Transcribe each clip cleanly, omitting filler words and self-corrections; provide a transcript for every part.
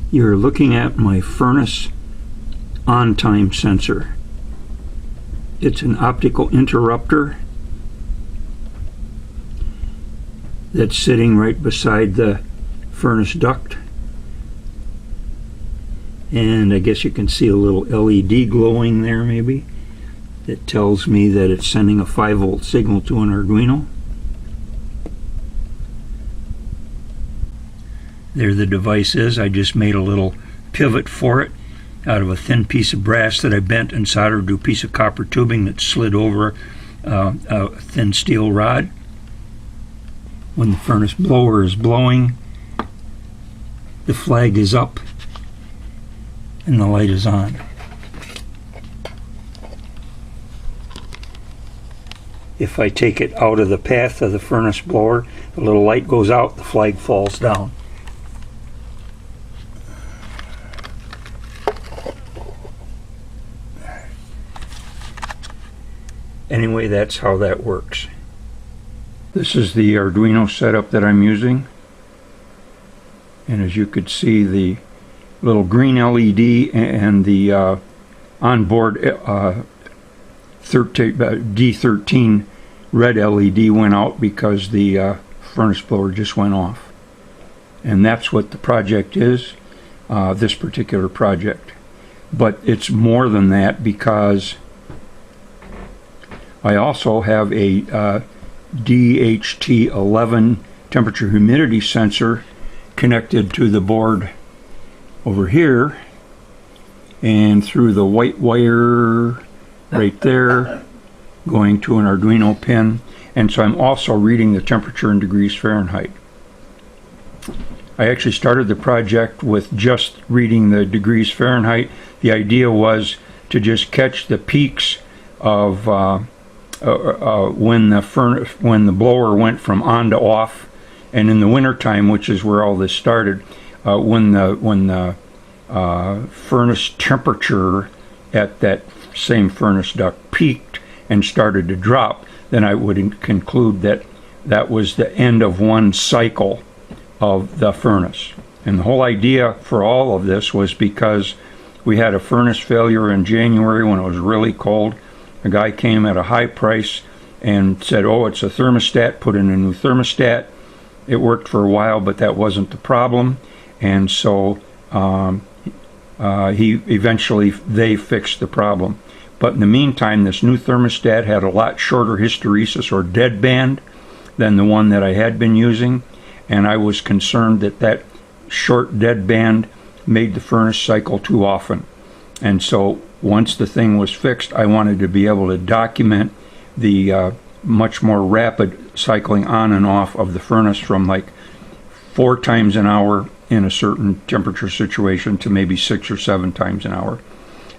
You're looking at my furnace on time sensor. It's an optical interrupter that's sitting right beside the furnace duct, and I guess you can see a little LED glowing there maybe that tells me that it's sending a 5-volt signal to an Arduino. There the device is. I just made a little pivot for it out of a thin piece of brass that I bent and soldered to a piece of copper tubing that slid over a thin steel rod. When the furnace blower is blowing, the flag is up and the light is on. If I take it out of the path of the furnace blower, the little light goes out, the flag falls down. Anyway, that's how that works. This is the Arduino setup that I'm using, and as you could see, the little green LED and the onboard D13 red LED went out because the furnace blower just went off. And that's what the project is, this particular project. But it's more than that, because I also have a DHT11 temperature humidity sensor connected to the board over here, and through the white wire right there going to an Arduino pin, and so I'm also reading the temperature in degrees Fahrenheit. I actually started the project with just reading the degrees Fahrenheit. The idea was to just catch the peaks of when the blower went from on to off, and in the wintertime, which is where all this started, when the furnace temperature at that same furnace duct peaked and started to drop, then I would conclude that that was the end of one cycle of the furnace. And the whole idea for all of this was because we had a furnace failure in January when it was really cold. A guy came at a high price and said, oh, it's a thermostat, put in a new thermostat. It worked for a while, but that wasn't the problem. And so they fixed the problem. But in the meantime, this new thermostat had a lot shorter hysteresis or deadband than the one that I had been using, and I was concerned that that short deadband made the furnace cycle too often. And so once the thing was fixed, I wanted to be able to document the much more rapid cycling on and off of the furnace from like 4 times an hour in a certain temperature situation to maybe 6 or 7 times an hour,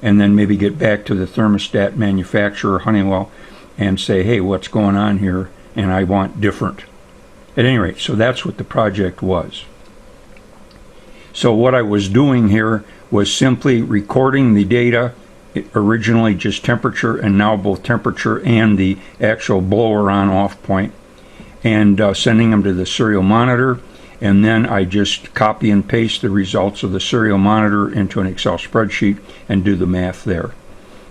and then maybe get back to the thermostat manufacturer, Honeywell, and say, hey, what's going on here, and I want different. At any rate, so that's what the project was. So what I was doing here was simply recording the data, originally just temperature, and now both temperature and the actual blower on off point, and sending them to the serial monitor, and then I just copy and paste the results of the serial monitor into an Excel spreadsheet and do the math there.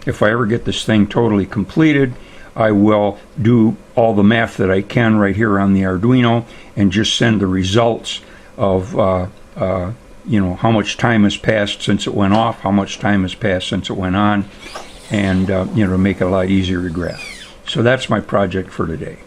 If I ever get this thing totally completed, I will do all the math that I can right here on the Arduino and just send the results of you know, how much time has passed since it went off, how much time has passed since it went on, and you know, to make it a lot easier to graph. So that's my project for today.